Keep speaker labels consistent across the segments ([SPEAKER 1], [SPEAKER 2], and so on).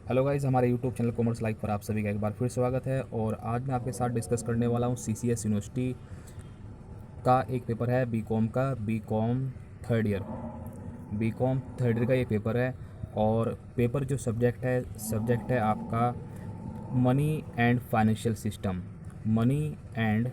[SPEAKER 1] Hello guys, हमारे YouTube channel commerce live पर आप सभी का एक बार फिर स्वागत है। और आज मैं आपके साथ डिस्कस करने वाला हूँ सीसीएस यूनिवर्सिटी का एक पेपर है बीकॉम का, BCom third year. BCom third year का ये पेपर है और पेपर जो सब्जेक्ट है आपका money and financial system. Money and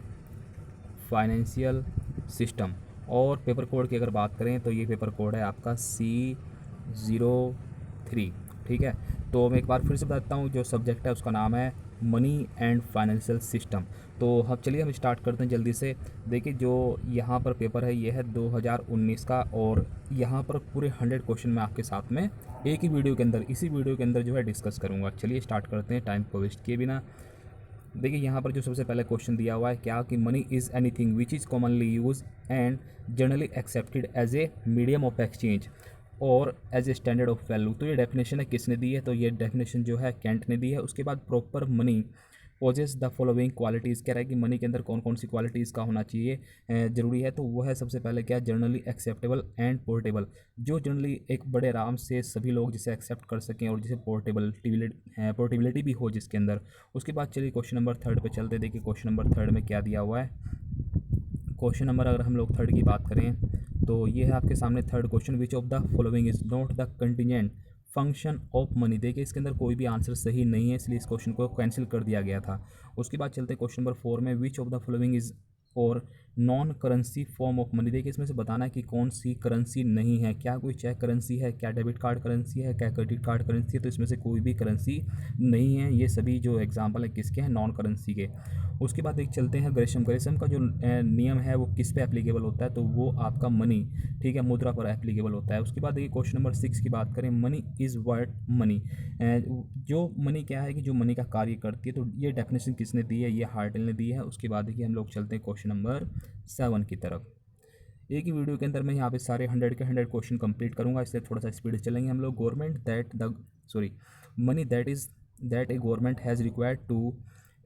[SPEAKER 1] financial system. और पेपर कोड की अगर बात करें तो ये पेपर कोड है आपका C03। ठीक है, तो मैं एक बार फिर से बताता हूँ, जो सब्जेक्ट है उसका नाम है मनी एंड फाइनेंशियल सिस्टम। तो अब चलिए हम स्टार्ट करते हैं जल्दी से। देखिए, जो यहाँ पर पेपर है ये है 2019 का, और यहाँ पर पूरे 100 क्वेश्चन मैं आपके साथ में एक ही वीडियो के अंदर, इसी वीडियो के अंदर जो है डिस्कस करूँगा। चलिए स्टार्ट करते हैं टाइम को वेस्ट किए बिना। देखिए, यहाँ पर जो सबसे पहले क्वेश्चन दिया हुआ है क्या कि money is anything which is commonly use and generally accepted as a medium of exchange और as a standard of value. तो ये डेफिनेशन है किसने दी है, तो ये डेफिनेशन जो है कैंट ने दी है। उसके बाद proper money possesses the following qualities, कह रहा है कि मनी के अंदर कौन कौन सी क्वालिटीज़ का होना चाहिए ज़रूरी है। तो वो है सबसे पहले क्या, जनरली एक्सेप्टेबल एंड पोर्टेबल। जो जनरली एक बड़े आराम से सभी लोग जिसे एक्सेप्ट कर सकें और जिसे पोर्टेबिलिटी भी हो जिसके अंदर। उसके बाद चलिए क्वेश्चन नंबर थर्ड पे चलते। देखिए क्वेश्चन नंबर थर्ड में क्या दिया हुआ है। क्वेश्चन नंबर अगर हम लोग थर्ड की बात करें तो ये है आपके सामने third question, which of the following is not the contingent function of money. देखिए इसके अंदर कोई भी आंसर सही नहीं है, इसलिए इस क्वेश्चन को कैंसिल कर दिया गया था। उसके बाद चलते क्वेश्चन नंबर फोर में, which of the following is or non currency form of money. देखिए इसमें से बताना है कि कौन सी करेंसी नहीं है। क्या कोई चेक करेंसी है, क्या डेबिट कार्ड करेंसी है, क्या क्रेडिट कार्ड करेंसी है। तो इसमें से कोई भी करेंसी नहीं है। ये सभी जो एग्जाम्पल है किसके हैं, नॉन करेंसी के। उसके बाद एक चलते हैं ग्रेशम। ग्रेशम का जो नियम है वो किस पे एप्लीकेबल होता है, तो वो आपका मनी, ठीक है, मुद्रा पर एप्लीकेबल होता है। उसके बाद देखिए क्वेश्चन नंबर सिक्स की बात करें, मनी इज़ वर्थ मनी। जो मनी क्या है कि जो मनी का कार्य करती है, तो ये डेफिनेशन किसने दी है, ये हार्टल ने दी है। उसके बाद देखिए हम लोग चलते हैं क्वेश्चन नंबर 7 की तरफ। एक ही वीडियो के अंदर मैं यहाँ पे सारे 100 के 100 क्वेश्चन कंप्लीट करूँगा, इसलिए थोड़ा सा स्पीड चलेंगे हम लोग। Government that the sorry money that a government has required to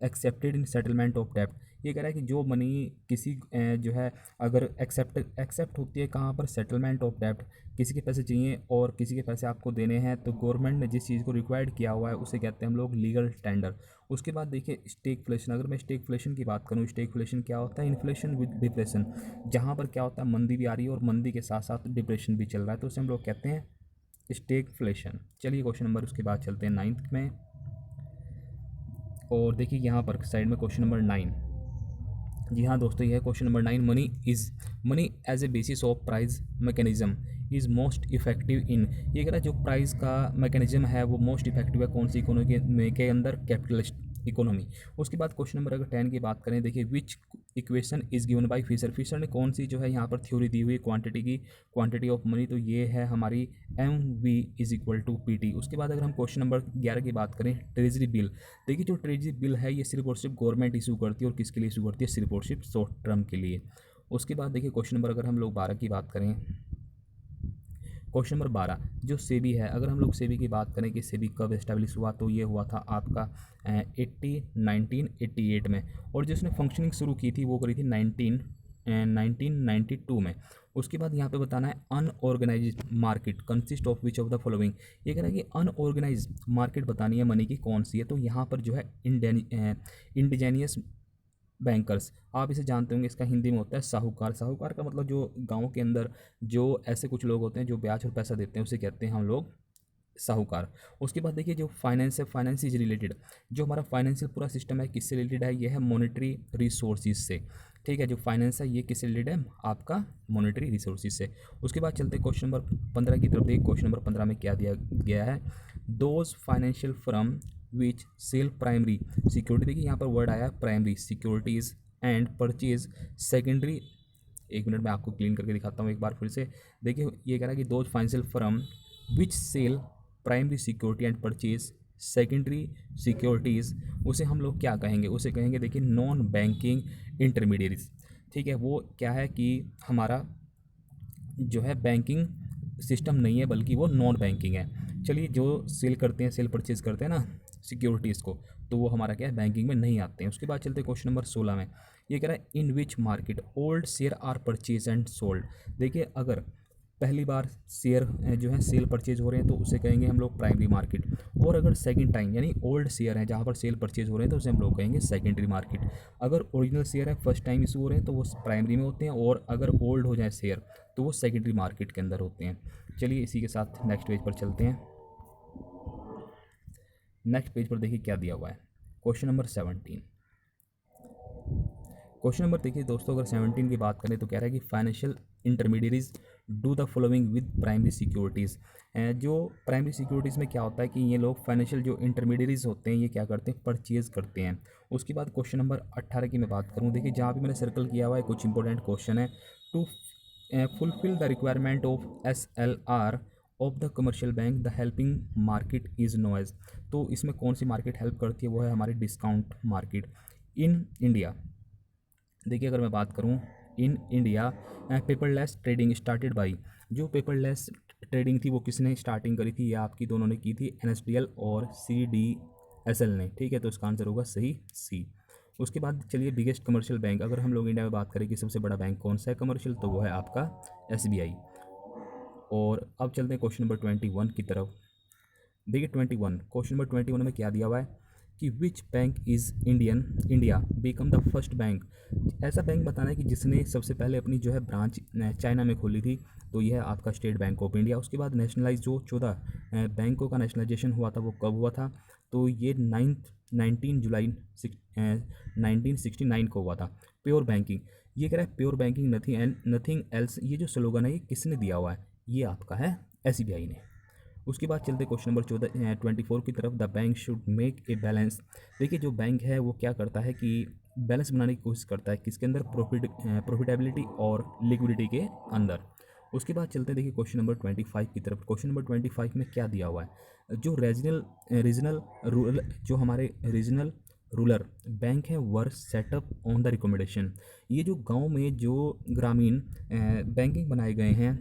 [SPEAKER 1] accepted in settlement of डेप्ट। ये कह रहा है कि जो मनी किसी जो है अगर एक्सेप्ट होती है कहाँ पर, सेटलमेंट ऑफ डेप्ट। किसी के पैसे चाहिए और किसी के पैसे आपको देने हैं, तो गवर्नमेंट ने जिस चीज़ को रिक्वायर्ड किया हुआ है उसे कहते हैं हम लोग लीगल टेंडर। उसके बाद देखिए स्टेगफ्लेशन। अगर मैं स्टेगफ्लेशन की बात करूँ, स्टेगफ्लेशन क्या होता है, इन्फ्लेशन विद डिप्रेशन। जहाँ पर क्या होता है, मंदी भी आ रही है और मंदी के साथ साथ डिप्रेशन भी चल रहा है, तो उसे हम लोग कहते हैं स्टेगफ्लेशन। चलिए क्वेश्चन नंबर उसके बाद चलते हैं 9th में। और देखिए यहाँ पर साइड में क्वेश्चन नंबर 9। जी हाँ दोस्तों, यह है question number 9। Money as a basis of price mechanism is most effective in. ये कह रहा है जो प्राइस का मैकेनिज्म है वो मोस्ट इफेक्टिव है कौन सी इकोनॉमी के अंदर, कैपिटलिस्ट इकोनॉमी। उसके बाद क्वेश्चन नंबर अगर 10 की बात करें, देखिए which equation is given by Fisher. Fisher ने कौन सी जो है यहाँ पर थ्योरी दी हुई क्वांटिटी की, क्वांटिटी ऑफ मनी। तो ये है हमारी MV = PT। उसके बाद अगर हम क्वेश्चन नंबर 11 की बात करें, ट्रेजरी बिल। देखिए जो ट्रेजरी बिल है ये सिर्फ और सिर्फ गवर्नमेंट इशू करती है, और किसके लिए इशू करती है, सिर्फ और सिर्फ शॉर्ट टर्म के लिए। उसके बाद देखिए क्वेश्चन नंबर अगर हम लोग 12 की बात करें, क्वेश्चन नंबर 12 जो सेबी है, अगर हम लोग सेबी की बात करें कि सेबी कब एस्टेब्लिश हुआ, तो ये हुआ था आपका 1988 में। और जो इसने फंक्शनिंग शुरू की थी वो करी थी 1992 में। उसके बाद यहाँ पे बताना है unorganise market consist of which of the following. ये कह रहा है कि अनऑर्गेनाइज मार्केट बतानी है मनी की कौन सी है, तो यहाँ पर जो है इंडिजेनियस बैंकर्स, आप इसे जानते होंगे, इसका हिंदी में होता है साहूकार। साहूकार का मतलब जो गाँव के अंदर जो ऐसे कुछ लोग होते हैं जो ब्याज और पैसा देते हैं उसे कहते हैं हम लोग साहूकार। उसके बाद देखिए जो फाइनेंस है, फाइनेंस इज रिलेटेड, जो हमारा फाइनेंशियल पूरा सिस्टम है किससे रिलेटेड है, ये है मॉनेटरी रिसोर्सेज से। ठीक है, जो फाइनेंस है ये किससे रिलेटेड है, आपका मॉनेटरी रिसोर्सेज से। उसके बाद चलते क्वेश्चन नंबर 15 की तरफ। देखिए क्वेश्चन नंबर 15 में क्या दिया गया है, those financial firm which sell primary security. देखिए यहाँ पर वर्ड आया primary securities and purchase secondary. एक मिनट में आपको क्लीन करके दिखाता हूँ एक बार फिर से। देखिए ये कह रहा है कि those financial firm which sell primary security and purchase secondary securities, उसे हम लोग क्या कहेंगे, उसे कहेंगे देखिए नॉन बैंकिंग इंटरमीडिएरीज। ठीक है, वो क्या है कि हमारा जो है बैंकिंग सिस्टम नहीं है बल्कि वो नॉन बैंकिंग है। चलिए जो सेल करते हैं, सेल परचेज करते हैं ना सिक्योरिटीज़ को, तो वो हमारा क्या है, बैंकिंग में नहीं आते हैं। उसके बाद चलते हैं क्वेश्चन नंबर 16 में। ये कह रहा है in which market old share are purchase and sold. देखिए अगर पहली बार शेयर जो है सेल परचेज हो रहे हैं तो उसे कहेंगे हम लोग प्राइमरी मार्केट। और अगर सेकंड टाइम यानी ओल्ड शेयर हैं जहाँ पर सेल परचेज हो रहे हैं तो उसे हम लोग कहेंगे सेकेंडरी मार्केट। अगर ओरिजिनल शेयर है फर्स्ट टाइम इशू हो रहे हैं तो वो प्राइमरी में होते हैं, और अगर ओल्ड हो जाए शेयर तो वो सेकेंडरी मार्केट के अंदर होते हैं। चलिए इसी के साथ नेक्स्ट पेज पर चलते हैं। नेक्स्ट पेज पर देखिए क्या दिया हुआ है, क्वेश्चन नंबर 17। क्वेश्चन नंबर देखिए दोस्तों, अगर 17 की बात करें तो कह रहा है कि financial intermediaries do the following with primary securities. जो प्राइमरी सिक्योरिटीज़ में क्या होता है कि ये लोग फाइनेंशियल जो इंटरमीडियरीज होते हैं ये क्या करते हैं, परचेज करते हैं। उसके बाद क्वेश्चन नंबर 18 की मैं बात करूँ, देखिए जहाँ भी मैंने सर्कल किया हुआ है कुछ इंपॉर्टेंट क्वेश्चन है। To fulfil the requirement of SLR of the commercial bank the helping market is known as. तो इसमें कौन सी मार्केट हेल्प करती है, वो है हमारी डिस्काउंट मार्केट इन इंडिया। देखिए अगर मैं बात करूं in India, paperless trading started by, जो पेपरलेस ट्रेडिंग थी वो किसने स्टार्टिंग करी थी, ये आपकी दोनों ने की थी, NSDL और CDSL ने। ठीक है, तो इसका आंसर होगा सही सी। उसके बाद चलिए बिगेस्ट कमर्शियल बैंक, अगर हम लोग इंडिया में बात करें कि सबसे बड़ा बैंक कौन सा है कमर्शियल, तो वो है आपका SBI। और अब चलते हैं क्वेश्चन नंबर 21 की तरफ। देखिए 21, क्वेश्चन नंबर 21 में क्या दिया हुआ है कि which bank is India become the first bank. ऐसा बैंक बताना है कि जिसने सबसे पहले अपनी जो है ब्रांच चाइना में खोली थी, तो यह है आपका स्टेट बैंक ऑफ इंडिया। उसके बाद नेशनलाइज जो 14 बैंकों का नेशनलाइजेशन हुआ था वो कब हुआ था, तो ये 19 जुलाई 1969 को हुआ था। प्योर बैंकिंग, ये कह रहा है प्योर बैंकिंग नथिंग एल्स, ये जो स्लोगन है ये किसने दिया हुआ है, ये आपका है SBI ने। उसके बाद चलते क्वेश्चन नंबर 24 की तरफ। The bank should make a balance. देखिए जो बैंक है वो क्या करता है कि बैलेंस बनाने की कोशिश करता है किसके अंदर, प्रॉफिटेबिलिटी और लिक्विडिटी के अंदर। उसके बाद चलते हैं देखिए क्वेश्चन नंबर 25 की तरफ। क्वेश्चन नंबर 25 में क्या दिया हुआ है, जो रीजनल रूरल जो हमारे रीजनल रूरल बैंक है were set up on the recommendation. ये जो गांव में जो ग्रामीण बैंकिंग बनाए गए हैं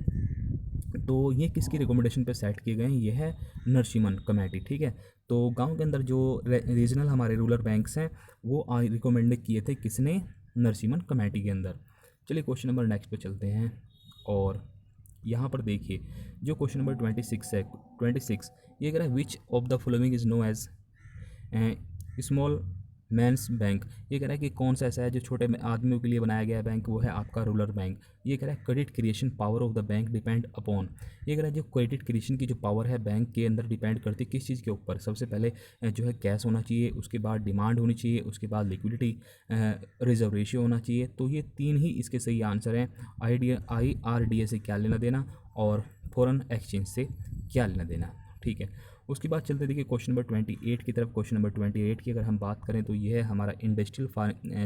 [SPEAKER 1] तो ये किसकी रिकमेंडेशन पे सेट किए गए हैं, ये है नरसिम्हन कमेटी। ठीक है, तो गांव के अंदर जो रीजनल हमारे रूरल बैंक्स हैं वो रिकमेंड किए थे किसने, नरसिम्हन कमेटी के अंदर। चलिए क्वेश्चन नंबर नेक्स्ट पे चलते हैं। और यहाँ पर देखिए जो क्वेश्चन नंबर 26 है, 26 ये कह रहा है which of the following is known as small man's bank. ये कह रहा है कि कौन सा ऐसा है जो छोटे आदमियों के लिए बनाया गया बैंक, वो है आपका रूरल बैंक। ये कह रहा है credit creation power of the bank depend upon. ये कह रहा है जो क्रेडिट क्रिएशन की जो पावर है बैंक के अंदर डिपेंड करती है किस चीज़ के ऊपर, सबसे पहले जो है कैश होना चाहिए, उसके बाद डिमांड होनी चाहिए, उसके बाद लिक्विडिटी रिजर्व रेशियो होना चाहिए। तो ये तीन ही इसके सही आंसर हैं। IRDA से क्या लेना देना और फॉरेन एक्सचेंज से क्या लेना देना। ठीक है, उसके बाद चलते देखिए क्वेश्चन नंबर 28 की तरफ। क्वेश्चन नंबर 28 की अगर हम बात करें तो ये है हमारा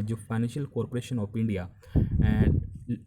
[SPEAKER 1] जो फाइनेंशियल कॉरपोरेशन ऑफ इंडिया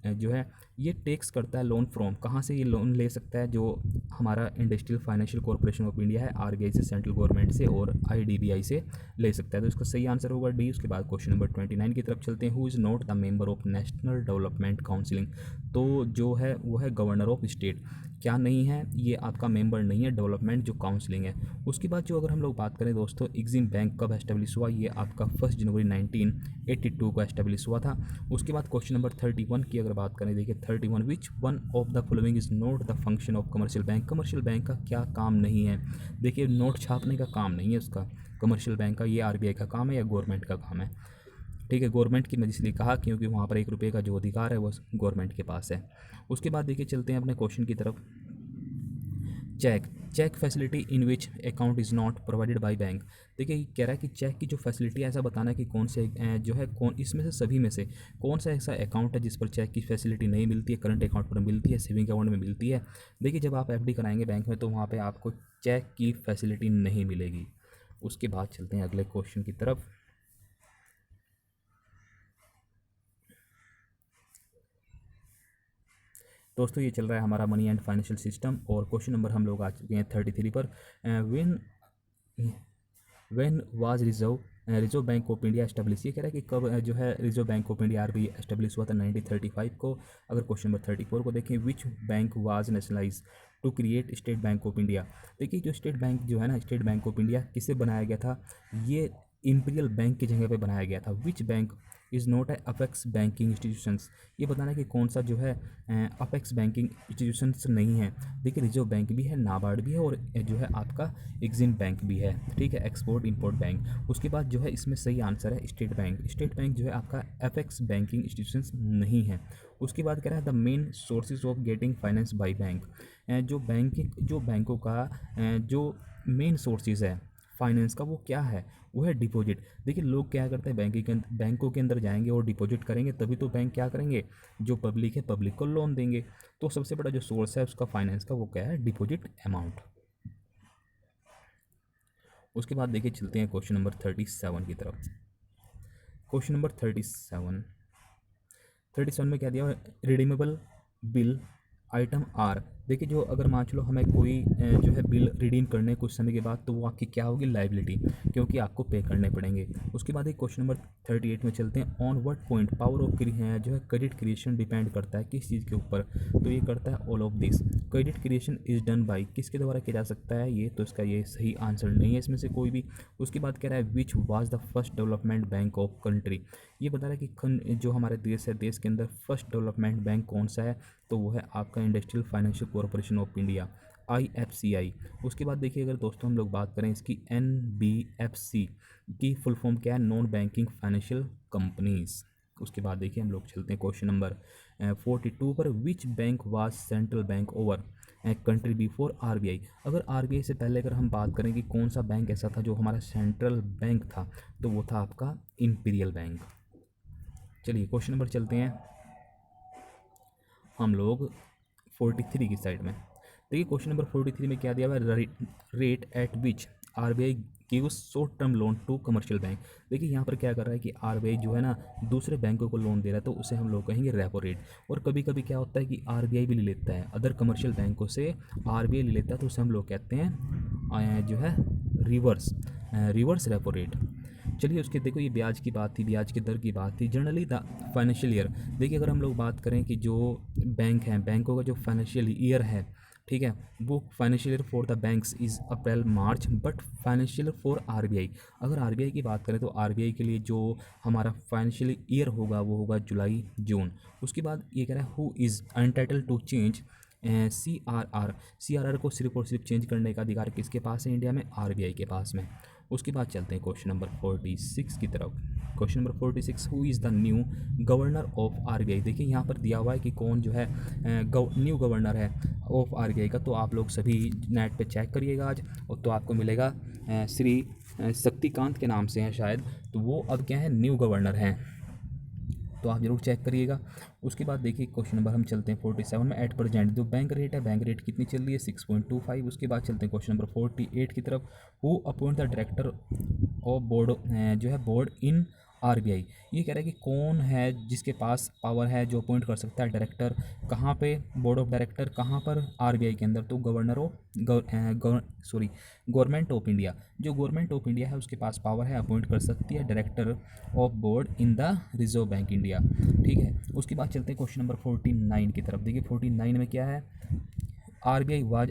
[SPEAKER 1] जो है ये टेक्स करता है लोन फ्रॉम, कहाँ से ये लोन ले सकता है, जो हमारा industrial financial corporation of India है RBI से, सेंट्रल गवर्नमेंट से और IDBI से ले सकता है। तो इसका सही आंसर होगा डी। उसके बाद क्वेश्चन नंबर 29 की तरफ चलते हैं। Who is not the member of national development counselling. तो जो है वो है गवर्नर ऑफ स्टेट, क्या नहीं है, ये आपका मेंबर नहीं है डेवलपमेंट जो काउंसलिंग है। उसके बाद जो अगर हम लोग बात करें दोस्तों एग्जिम बैंक कब एस्टेब्लिश हुआ, ये आपका 1 जनवरी 1982 को एस्टेब्लिश हुआ था। उसके बाद क्वेश्चन नंबर 31 की अगर बात करें, देखिए 31 which one of the following is not the function of commercial bank. Commercial bank का क्या काम नहीं है, देखिए नोट छापने का काम नहीं है उसका कमर्शियल बैंक का, ये RBI का काम है या गवर्नमेंट का काम है। ठीक है, गवर्नमेंट की मैं इसलिए कहा क्योंकि वहाँ पर 1 रुपये का जो अधिकार है वो गवर्नमेंट के पास है। उसके बाद देखिए चलते हैं अपने क्वेश्चन की तरफ। Cheque facility in which account is not provided by bank. देखिए कह रहा है कि चेक की जो फैसिलिटी है, ऐसा बताना है कि कौन से जो है कौन इसमें से सभी में से कौन सा ऐसा अकाउंट है जिस पर चेक की फैसिलिटी नहीं मिलती है, करंट अकाउंट पर मिलती है, सेविंग अकाउंट में मिलती है। देखिए जब आप FD कराएंगे बैंक में तो वहाँ पर आपको चेक की फैसिलिटी नहीं मिलेगी। उसके बाद चलते हैं अगले क्वेश्चन की तरफ। दोस्तों ये चल रहा है हमारा मनी एंड फाइनेंशियल सिस्टम और क्वेश्चन नंबर हम लोग आ चुके हैं 33 पर। When was reserve bank of India establish. ये कह रहा है कि कब जो है reserve bank of India RBI establish हुआ था 1935 को। अगर क्वेश्चन नंबर 34 को देखें, which bank was nationalise to create State Bank of India. देखिए जो स्टेट बैंक जो है ना, स्टेट बैंक ऑफ इंडिया किसे बनाया गया था, ये इंपीरियल बैंक की जगह पे बनाया गया था। Which bank is not a apex banking institutions. ये बताना है कि कौन सा जो है अपेक्स बैंकिंग इंस्टीट्यूशंस नहीं है। देखिए रिजर्व बैंक भी है, नाबार्ड भी है, और जो है आपका एग्जिम बैंक भी है, ठीक है, एक्सपोर्ट इंपोर्ट बैंक। उसके बाद जो है इसमें सही आंसर है स्टेट बैंक। स्टेट बैंक जो है आपका अपेक्स बैंकिंग इंस्टीट्यूशंस नहीं है। उसके बाद कह रहा है the main sources of getting finance by bank. जो बैंकों का जो मेन सोर्सेज है फाइनेंस का वो क्या है, वो है डिपॉजिट। देखिए लोग क्या करते हैं, बैंकों के अंदर जाएंगे और डिपॉजिट करेंगे, तभी तो बैंक क्या करेंगे, जो पब्लिक है पब्लिक को लोन देंगे। तो सबसे बड़ा जो सोर्स है उसका फाइनेंस का वो क्या है, डिपॉजिट अमाउंट। उसके बाद देखिए चलते हैं क्वेश्चन नंबर 37 की तरफ। क्वेश्चन नंबर 37 में क्या दिया हुआ है, रिडीमेबल बिल आइटम आर। देखिए जो अगर मान चलो हमें कोई जो है बिल रिडीम करने कुछ समय के बाद, तो वो आपकी क्या होगी, लाइबिलिटी, क्योंकि आपको पे करने पड़ेंगे। उसके बाद एक क्वेश्चन नंबर 38 में चलते हैं। On what point power of जो है क्रेडिट क्रिएशन डिपेंड करता है, किस चीज़ के ऊपर, तो ये करता है all of this. Credit creation is done by, किसके द्वारा किया जा सकता है ये, तो इसका ये सही आंसर नहीं है इसमें से कोई भी। उसके बाद कह रहा है which was the first development bank of country. ये बता रहा है कि जो हमारे देश है, देश के अंदर फर्स्ट डेवलपमेंट बैंक कौन सा है, तो वो है आपका industrial financial corporation of India, IFCI। उसके बाद देखिए अगर दोस्तों हम लोग बात करें इसकी, NBFC की फुल फॉर्म क्या है, नॉन बैंकिंग फाइनेंशियल कंपनीज। उसके बाद देखिए हम लोग चलते हैं क्वेश्चन नंबर 42 पर। विच bank was central bank over country before RBI। अगर RBI से पहले अगर हम बात करें कि कौन सा बैंक ऐसा था जो हमारा सेंट्रल बैंक था, तो वो था आपका इंपीरियल बैंक। चलिए क्वेश्चन नंबर चलते हैं हम लोग 43 की साइड में। देखिए क्वेश्चन नंबर 43 में क्या दिया हुआ है, rate at which RBI gives short term loan to commercial bank. देखिए यहाँ पर क्या कर रहा है कि RBI जो है ना दूसरे बैंकों को लोन दे रहा है, तो उसे हम लोग कहेंगे रेपो रेट। और कभी कभी क्या होता है कि RBI भी ले लेता है, अदर कमर्शियल बैंकों से RBI ले लेता है, तो उसे हम लोग कहते हैं जो है रिवर्स रेपो रेट। चलिए उसके देखो ये ब्याज की बात थी, ब्याज की दर की बात थी। जनरली द फाइनेंशियल ईयर, देखिए अगर हम लोग बात करें कि जो बैंक हैं, बैंकों का जो फाइनेंशियल ईयर है, ठीक है, वो financial year for the banks is April March, but financial year for RBI, अगर RBI की बात करें तो RBI के लिए जो हमारा फाइनेंशियल ईयर होगा वो होगा जुलाई जून। उसके बाद ये कह रहा है who is entitle to change CRR को सिर्फ और सिर्फ चेंज करने का अधिकार किसके पास है इंडिया में, RBI के पास में। उसके बाद चलते हैं क्वेश्चन नंबर 46 की तरफ। Question number 46, who is the new governor of RBI। देखिए यहाँ पर दिया हुआ है कि कौन जो है न्यू गवर्नर है ऑफ RBI का, तो आप लोग सभी नेट पे चेक करिएगा आज, और तो आपको मिलेगा श्री शक्तिकांत के नाम से हैं शायद, तो वो अब क्या है, न्यू गवर्नर हैं, तो आप जरूर चेक करिएगा। उसके बाद देखिए क्वेश्चन नंबर हम चलते हैं 47 में। एट प्रेजेंट जो बैंक रेट है, बैंक रेट कितनी चल रही है, 6.25। उसके बाद चलते हैं क्वेश्चन नंबर 48 की तरफ। Who appoint the director of board जो है बोर्ड इन RBI। ये कह रहा है कि कौन है जिसके पास पावर है जो अपॉइंट कर सकता है डायरेक्टर, कहाँ पे, बोर्ड ऑफ डायरेक्टर कहाँ पर, RBI के अंदर, तो governor of government of India. जो गवर्नमेंट ऑफ इंडिया है उसके पास पावर है, अपॉइंट कर सकती है director of board in the reserve bank India, ठीक है। उसके बाद चलते हैं क्वेश्चन नंबर 49 की तरफ। देखिए 49 में क्या है, RBI वाज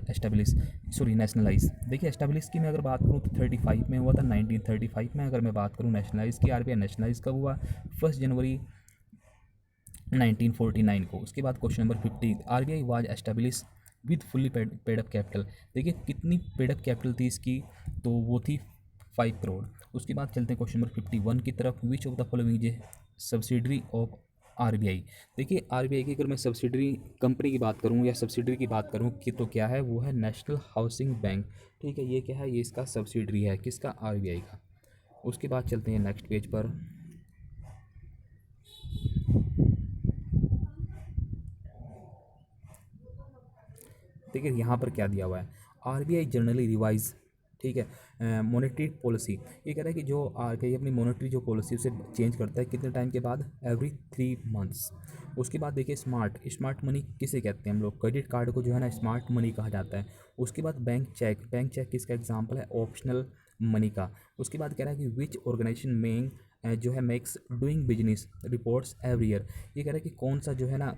[SPEAKER 1] नेशनलाइज। देखिए एस्टेब्लिश की मैं अगर बात करूँ तो 35 में हुआ था, 1935 में। अगर मैं बात करूँ नेशनलाइज की, RBI नेशनलाइज कब हुआ, 1 जनवरी 1949 को। उसके बाद question number 50, RBI was establish with fully paid up capital. देखिए कितनी पेड अप कैपिटल थी इसकी, तो वो थी 5 करोड़। उसके बाद चलते हैं क्वेश्चन नंबर 51 की तरफ। विच of the following is subsidiary of RBI। देखिए RBI की अगर मैं सब्सिडरी कंपनी की बात करूँ या सब्सिडरी की बात करूँ कि तो क्या है, वो है नेशनल हाउसिंग बैंक, ठीक है। ये क्या है, ये इसका सब्सिडरी है, किसका, RBI का। उसके बाद चलते हैं नेक्स्ट पेज पर। देखिए यहाँ पर क्या दिया हुआ है, RBI जनरली रिवाइज, ठीक है, मॉनेटरी पॉलिसी। ये कह रहा है कि जो RBI अपनी मॉनेटरी जो पॉलिसी उसे चेंज करता है कितने टाइम के बाद, एवरी 3 मंथ्स। उसके बाद देखिए स्मार्ट मनी किसे कहते हैं हम लोग, क्रेडिट कार्ड को जो है ना स्मार्ट मनी कहा जाता है। उसके बाद बैंक चेक किसका एग्जाम्पल है, ऑप्शनल मनी का। उसके बाद कह रहा है कि विच ऑर्गेनाइजेशन मेन जो है makes doing business reports every year. ये कह रहा है कि कौन सा जो है ना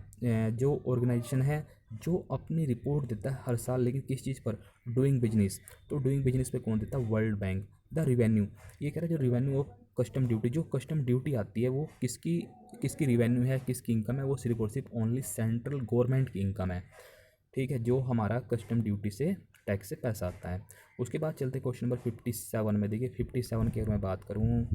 [SPEAKER 1] जो ऑर्गेनाइजेशन है जो अपनी रिपोर्ट देता है हर साल, लेकिन किस चीज़ पर? Doing business. तो डूइंग बिजनेस पे कौन देता है? World bank. द रिवेन्यू, ये कह रहा है जो रिवेन्यू ऑफ कस्टम ड्यूटी, जो कस्टम ड्यूटी आती है वो किसकी किसकी रिवेन्यू है, किसकी इनकम है? वो सिर्फ और सिर्फ ओनली सेंट्रल गवर्नमेंट की इनकम है। ठीक है, जो हमारा कस्टम ड्यूटी से टैक्स से पैसा आता है। उसके बाद चलते क्वेश्चन नंबर 57 में। देखिए 57 की अगर मैं बात करूँ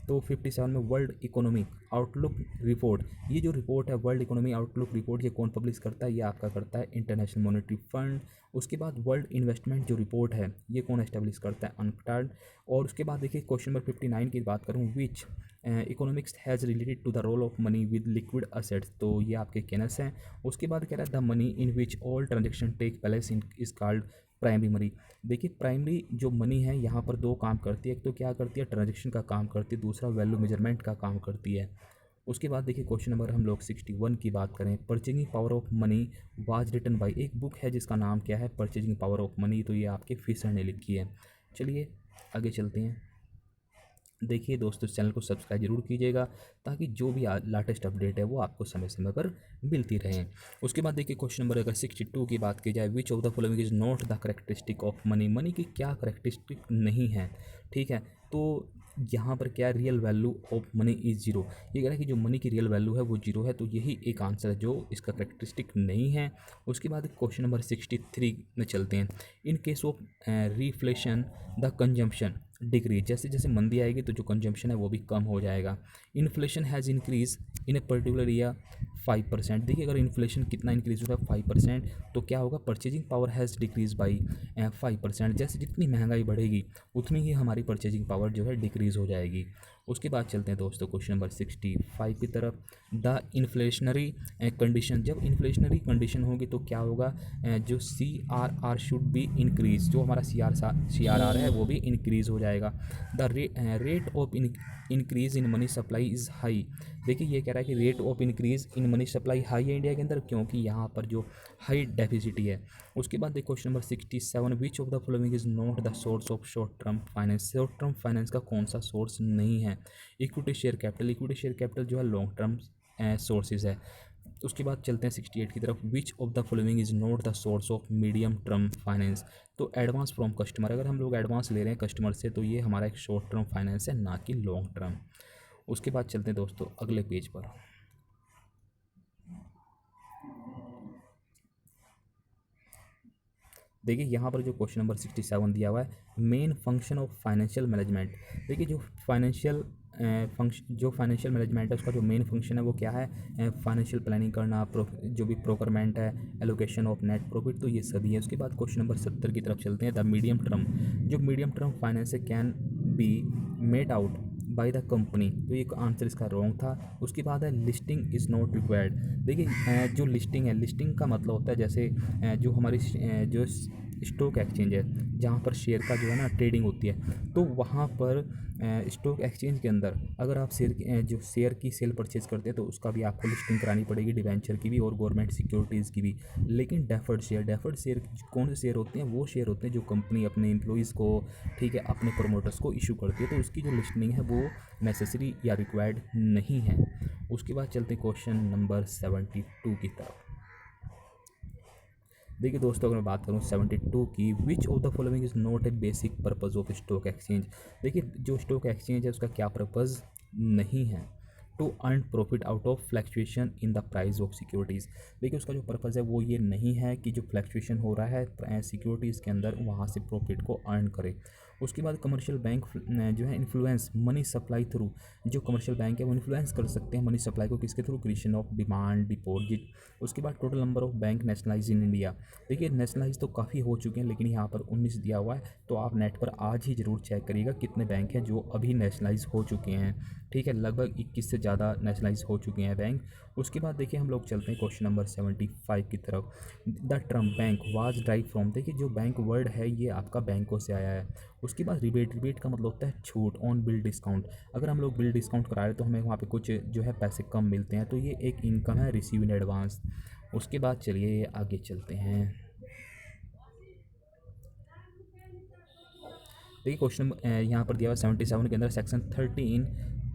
[SPEAKER 1] तो 57 में वर्ल्ड इकोनॉमिक आउटलुक रिपोर्ट, ये जो रिपोर्ट है वर्ल्ड इकोनॉमी आउटलुक रिपोर्ट, ये कौन पब्लिश करता है? ये आपका करता है इंटरनेशनल मॉनेटरी फंड। उसके बाद वर्ल्ड इन्वेस्टमेंट जो रिपोर्ट है ये कौन एस्टेब्लिश करता है? अनक्टाड। और उसके बाद देखिए क्वेश्चन नंबर 59 की बात करूँ, which economics has related to the role of money with liquid assets, तो ये आपके केनस हैं। उसके बाद कह रहा है the money in which all transaction take place in is called primary money. देखिए प्राइमरी जो मनी है यहाँ पर दो काम करती है, एक तो क्या करती है? ट्रांजेक्शन का काम करती है, दूसरा वैल्यू मेजरमेंट का काम करती है। उसके बाद देखिए क्वेश्चन नंबर हम लोग 61 की बात करें, purchasing power of money was written by, एक बुक है जिसका नाम क्या है? परचेजिंग पावर ऑफ मनी, तो ये आपके फिशर ने लिखी है। चलिए आगे चलते हैं। देखिए दोस्तों, चैनल को सब्सक्राइब जरूर कीजिएगा ताकि जो भी लेटेस्ट अपडेट है वो आपको समय समय पर मिलती रहे। उसके बाद देखिए क्वेश्चन नंबर अगर 62 की बात की जाए, विच of the following is not the characteristic of money, money की क्या करेक्टरिस्टिक नहीं है? ठीक है, तो यहाँ पर क्या real value of money is zero, ये कह रहा है कि जो मनी की रियल वैल्यू है वो जीरो है, तो यही एक आंसर है जो इसका करेक्टरिस्टिक नहीं है। उसके बाद क्वेश्चन नंबर 63 में चलते हैं। In case of reflation the consumption decrease, जैसे जैसे मंदी आएगी तो जो कंजम्पशन है वो भी कम हो जाएगा। Inflation has increase in a particular year 5%, देखिए अगर इन्फ्लेशन कितना इंक्रीज होगा 5%, तो क्या होगा? Purchasing power has decrease by 5%, जैसे जितनी महंगाई बढ़ेगी उतनी ही हमारी परचेजिंग पावर जो है डिक्रीज़ हो जाएगी। उसके बाद चलते हैं दोस्तों क्वेश्चन नंबर 65 की तरफ। द इन्फ्लेशनरी कंडीशन, जब इन्फ्लेशनरी कंडीशन होगी तो क्या होगा? जो CRR शुड बी इंक्रीज, जो हमारा CRR है वो भी इंक्रीज़ हो जाएगा। The rate of increase in money supply is high, देखिए ये कह रहा है कि rate of increase in money supply high है इंडिया के अंदर, क्योंकि यहाँ पर जो हाई डेफिसिटी है। उसके बाद देखो question number 67, which of the following is not the source of short term finance, short term finance का कौन सा सोर्स नहीं है? Equity share capital, equity share capital जो है लॉन्ग टर्म सोर्सेज है। उसके बाद चलते हैं 68 की तरफ, विच of the following is not the source of medium term finance, तो एडवांस फ्रॉम कस्टमर, अगर हम लोग एडवांस ले रहे हैं कस्टमर से तो ये हमारा एक शॉर्ट टर्म फाइनेंस है, ना कि लॉन्ग टर्म। उसके बाद चलते हैं दोस्तों अगले पेज पर। देखिए यहाँ पर जो क्वेश्चन नंबर 67 दिया हुआ है, main function of financial management, देखिए जो फाइनेंशियल मैनेजमेंट है उसका जो मेन फंक्शन है वो क्या है? फाइनेंशियल प्लानिंग करना, जो भी प्रोक्योरमेंट है, एलोकेशन ऑफ नेट प्रॉफिट, तो ये सभी है। उसके बाद क्वेश्चन नंबर 70 की तरफ चलते हैं। द मीडियम टर्म, जो medium term finance can be made out by the company, तो ये आंसर इसका रॉन्ग था। उसके बाद है लिस्टिंग इज़ नॉट रिक्वायर्ड, देखिए जो लिस्टिंग है, लिस्टिंग का मतलब होता है जैसे जो हमारी जो स्टॉक एक्सचेंज है जहाँ पर शेयर का जो है ना ट्रेडिंग होती है, तो वहाँ पर स्टॉक एक्सचेंज के अंदर अगर आप जो शेयर की सेल परचेज करते हैं तो उसका भी आपको लिस्टिंग करानी पड़ेगी, डिवेंचर की भी और गवर्नमेंट सिक्योरिटीज़ की भी। लेकिन डेफर्ड शेयर कौन से शेयर होते हैं? वो शेयर होते हैं जो कंपनी अपने एम्प्लॉयज़ को, ठीक है, अपने प्रोमोटर्स को इशू करती है, तो उसकी जो लिस्टिंग है वो नेसेसरी या रिक्वायर्ड नहीं है। उसके बाद चलते हैं क्वेश्चन नंबर 72 की तरफ। देखिए दोस्तों, अगर मैं बात करूँ 72 की, विच of the following is not a basic purpose of stock exchange, देखिए जो स्टॉक एक्सचेंज है उसका क्या पर्पज़ नहीं है? To earn profit out of fluctuation in the price of securities, देखिए उसका जो पर्पज़ है वो ये नहीं है कि जो फ्लैक्चुएशन हो रहा है सिक्योरिटीज़ के अंदर वहाँ से प्रॉफिट को अर्न करे। उसके बाद कमर्शियल बैंक जो है इन्फ्लुएंस मनी सप्लाई थ्रू, जो कमर्शियल बैंक है वो इन्फ्लुएंस कर सकते हैं मनी सप्लाई को, किसके through? Creation of demand deposit. उसके बाद total number of bank nationalise in India, देखिए नेशनलाइज तो काफ़ी हो चुके हैं लेकिन यहाँ पर 19 दिया हुआ है, तो आप नेट पर आज ही ज़रूर चेक करिएगा कितने बैंक हैं जो अभी नेशनलाइज हो चुके हैं। ठीक है, लगभग 21 से ज़्यादा नेशनलाइज हो चुके हैं बैंक। उसके बाद देखिए हम लोग चलते हैं क्वेश्चन नंबर 75 की तरफ। The term bank was drive from, देखिए जो बैंक वर्ड है ये आपका बैंकों से आया है। उसके बाद रिबेट का मतलब होता है छूट ऑन बिल डिस्काउंट, अगर हम लोग बिल डिस्काउंट करा रहे हैं तो हमें वहाँ पे कुछ जो है पैसे कम मिलते हैं, तो ये एक इनकम है रिसीव इन एडवांस। उसके बाद चलिए आगे चलते हैं। देखिए क्वेश्चन यहाँ पर दिया हुआ 77 के अंदर section 13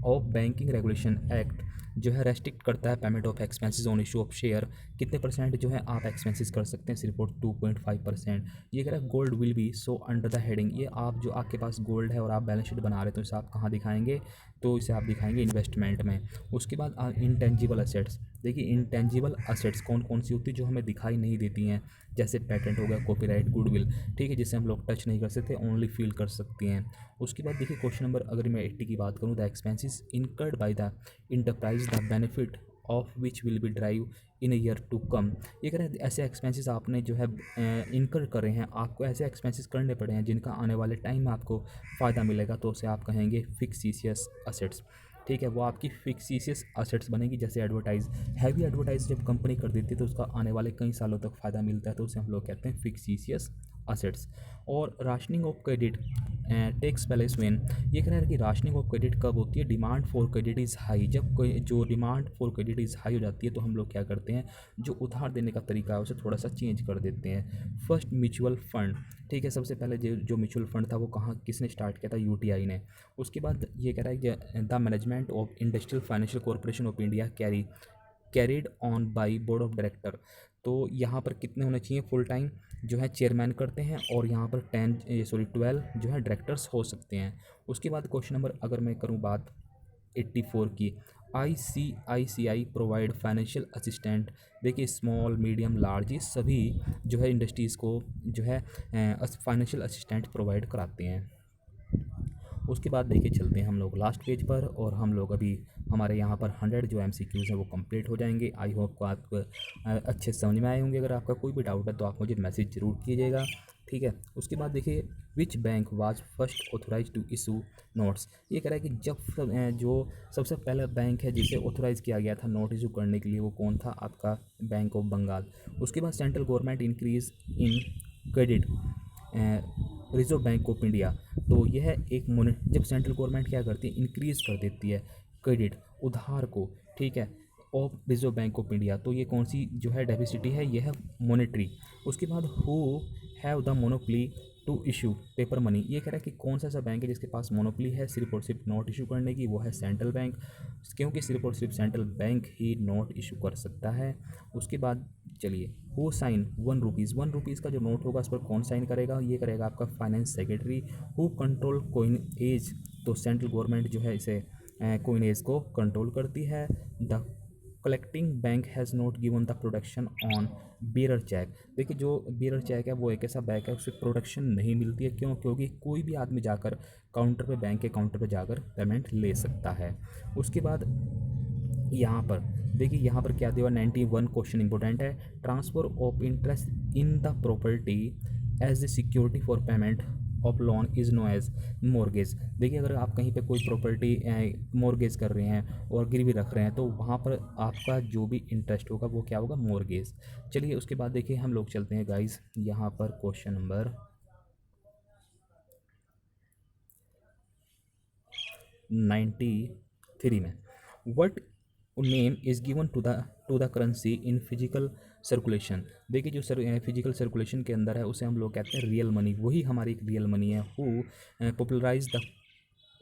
[SPEAKER 1] of banking regulation act जो है रेस्ट्रिक्ट करता है payment of expenses on issue of share. कितने परसेंट जो है आप एक्सपेंसेस कर सकते हैं, सिर्फ और 2.5%। ये कह रहा है gold will be so under the heading, ये आप जो आपके पास गोल्ड है और आप बैलेंस शीट बना रहे हैं तो इसे आप कहाँ दिखाएंगे, तो इसे आप दिखाएंगे इन्वेस्टमेंट में। उसके बाद इंटेंजिबल असेट्स, देखिए इंटेंजिबल असेट्स कौन कौन सी होती है जो हमें दिखाई नहीं देती हैं, जैसे पेटेंट हो गया, कॉपीराइट, गुडविल, ठीक है, जिसे हम लोग टच नहीं कर सकते, ओनली फील कर सकती हैं। उसके बाद देखिए क्वेश्चन नंबर अगर मैं 80 की बात करूँ, the expenses incurred by the enterprise the benefit of which will be derive in year to come. ये कह रहे हैं ऐसे एक्सपेंसेस आपने जो है इनकर करे हैं, आपको ऐसे एक्सपेंसेस करने पड़े हैं जिनका आने वाले टाइम में आपको फ़ायदा मिलेगा, तो उसे आप कहेंगे फिक्सिशियस असेट्स। ठीक है, वो आपकी फिक्सिशियस असेट्स बनेगी। जैसे एडवर्टाइज, हैवी एडवर्टाइज जब कंपनी कर देती है तो उसका आने वाले कई सालों तक फ़ायदा मिलता है, तो उसे हम लोग कहते हैं फिक्सिशियस असेट्स। और rationing of credit takes place when, ये कह रहा है कि राशनिंग ऑफ क्रेडिट कब होती है, demand for credit is high, जब कोई जो demand for credit is high हो जाती है तो हम लोग क्या करते हैं, जो उधार देने का तरीका है उसे थोड़ा सा चेंज कर देते हैं। फर्स्ट म्यूचुअल फंड, ठीक है, सबसे पहले जो म्यूचुअल फंड था वो कहाँ किसने स्टार्ट किया था, यूटीआई ने। उसके बाद ये कह रहा है कि the management of industrial financial corporation of India carried on by board of director. तो यहाँ पर कितने होने चाहिए, फुल टाइम जो है चेयरमैन करते हैं, और यहाँ पर 12 जो है डायरेक्टर्स हो सकते हैं। उसके बाद क्वेश्चन नंबर अगर मैं करूँ बात 84 की, ICICI प्रोवाइड फाइनेंशियल असिस्टेंट, देखिए स्मॉल मीडियम लार्ज ये सभी जो है इंडस्ट्रीज़ को जो है फाइनेंशियल असिस्टेंट प्रोवाइड कराते हैं। उसके बाद देखिए चलते हैं हम लोग लास्ट पेज पर, और हम लोग अभी हमारे यहाँ पर 100 जो MCQs हैं वो कंप्लीट हो जाएंगे। आई होप को आपको अच्छे समझ में आए होंगे। अगर आपका कोई भी डाउट है तो आप मुझे मैसेज ज़रूर कीजिएगा, ठीक है। उसके बाद देखिए which bank was first authorise to issue notes, ये कह रहा है कि जो सबसे पहला बैंक है जिसे ऑथोराइज़ किया गया था नोट इशू करने के लिए, वो कौन था, आपका बैंक ऑफ बंगाल। उसके बाद central government increase in credit reserve bank of India, तो यह एक जब सेंट्रल गवर्नमेंट क्या करती है, इंक्रीज़ कर देती है क्रेडिट उधार को, ठीक है, of reserve bank of India, तो ये कौन सी जो है डेफिसिटी है, यह है मॉनेटरी। उसके बाद who have the monopoly to issue paper money, ये कह रहा है कि कौन सा ऐसा बैंक है जिसके पास मोनोपली है सिर्फ और सिर्फ नोट इशू करने की, वो है सेंट्रल बैंक, क्योंकि सिर्फ और सिर्फ सेंट्रल बैंक ही नोट इशू कर सकता है। उसके बाद चलिए हु साइन 1 रुपीज़ का जो नोट होगा उस पर कौन साइन करेगा, ये करेगा आपका finance secretary. Who control coinage, तो सेंट्रल गवर्नमेंट जो है इसे कोइन एज को कंट्रोल करती है। The collecting bank has not given the production on bearer cheque, देखिए जो बेरर चेक है वो एक ऐसा बैंक है उससे प्रोडक्शन नहीं मिलती है, क्यों, क्योंकि कोई भी आदमी जाकर काउंटर पे, बैंक के काउंटर पे जाकर पेमेंट ले सकता है। उसके बाद यहाँ पर देखिए, यहाँ पर क्या दिया, 91 क्वेश्चन इंपॉर्टेंट है, transfer of interest in the property as the security for payment of loan is known as mortgage. देखिए अगर आप कहीं पे कोई प्रॉपर्टी मॉर्गेज कर रहे हैं और गिरवी रख रहे हैं तो वहाँ पर आपका जो भी इंटरेस्ट होगा वो क्या होगा, मॉर्गेज। चलिए उसके बाद देखिए हम लोग चलते हैं गाइस यहाँ पर क्वेश्चन नंबर 93 में, what name is given to the currency in physical circulation. देखिए जो फिजिकल सर्कुलेशन के अंदर है उसे हम लोग कहते हैं रियल मनी, वही हमारी एक रियल मनी है। Who popularise the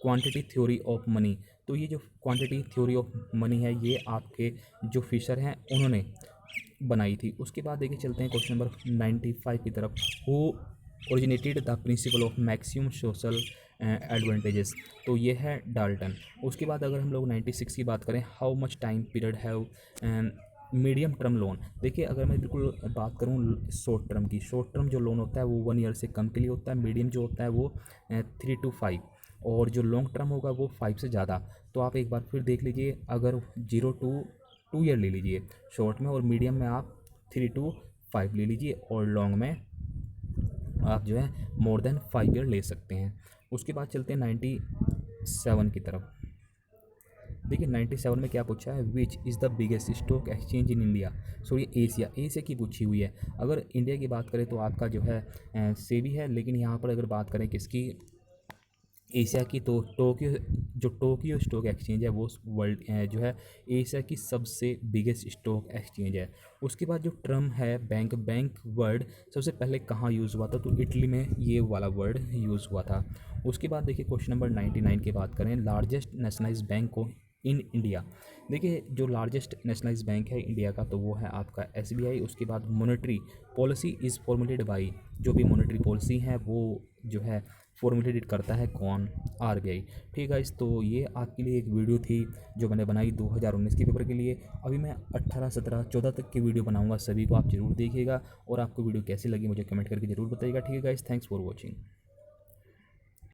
[SPEAKER 1] quantity theory of money, तो ये जो क्वांटिटी थ्योरी ऑफ मनी है ये आपके जो फिशर हैं उन्होंने बनाई थी। उसके बाद देखिए चलते हैं क्वेश्चन नंबर 95 की तरफ, who originated the principle of maximum social advantages, तो ये है डाल्टन। उसके बाद अगर हम लोग 96 की बात करें, how much time period have medium term loan, देखिए अगर मैं बिल्कुल बात करूँ शॉर्ट टर्म की, शॉर्ट टर्म जो लोन होता है वो 1 ईयर से कम के लिए होता है, मीडियम जो होता है वो 3 to 5, और जो लॉन्ग टर्म होगा वो 5 से ज़्यादा। तो आप एक बार फिर देख लीजिए, अगर 0 to 2 ईयर ले लीजिए शॉर्ट में, और मीडियम में आप 3 to 5 ले लीजिए, और लॉन्ग में आप जो है मोर देन 5 ईयर ले सकते हैं। उसके बाद चलते हैं 97 की तरफ। देखिए 97 में क्या पूछा है, which is the biggest stock exchange in India, sorry Asia की पूछी हुई है। अगर इंडिया की बात करें तो आपका जो है सेबी है, लेकिन यहाँ पर अगर बात करें किसकी, एशिया की तो टोक्यो स्टॉक एक्सचेंज है वो वर्ल्ड जो है एशिया की सबसे बिगेस्ट स्टॉक एक्सचेंज है। उसके बाद जो टर्म है बैंक वर्ड सबसे पहले कहाँ यूज़ हुआ था, तो इटली में ये वाला वर्ड यूज़ हुआ था। उसके बाद देखिए क्वेश्चन नंबर 99 की बात करें, लार्जेस्ट नेशनलाइज्ड बैंक को इन इंडिया। देखिए जो लार्जेस्ट नेशनलाइज्ड बैंक है इंडिया का तो वो है आपका एसबीआई। उसके बाद monetary policy is formulated by, जो भी मॉनेटरी पॉलिसी है वो जो है फॉर्मुलेटेड करता है कौन, आरबीआई। ठीक है, इस तो ये आपके लिए एक वीडियो थी जो मैंने बनाई 2019 के पेपर के लिए। अभी मैं 18 17 14 तक की वीडियो बनाऊंगा, सभी को आप जरूर देखिएगा। और आपको वीडियो कैसी लगी मुझे कमेंट करके ज़रूर बताइएगा। ठीक है गाइस, थैंक्स फॉर वॉचिंग।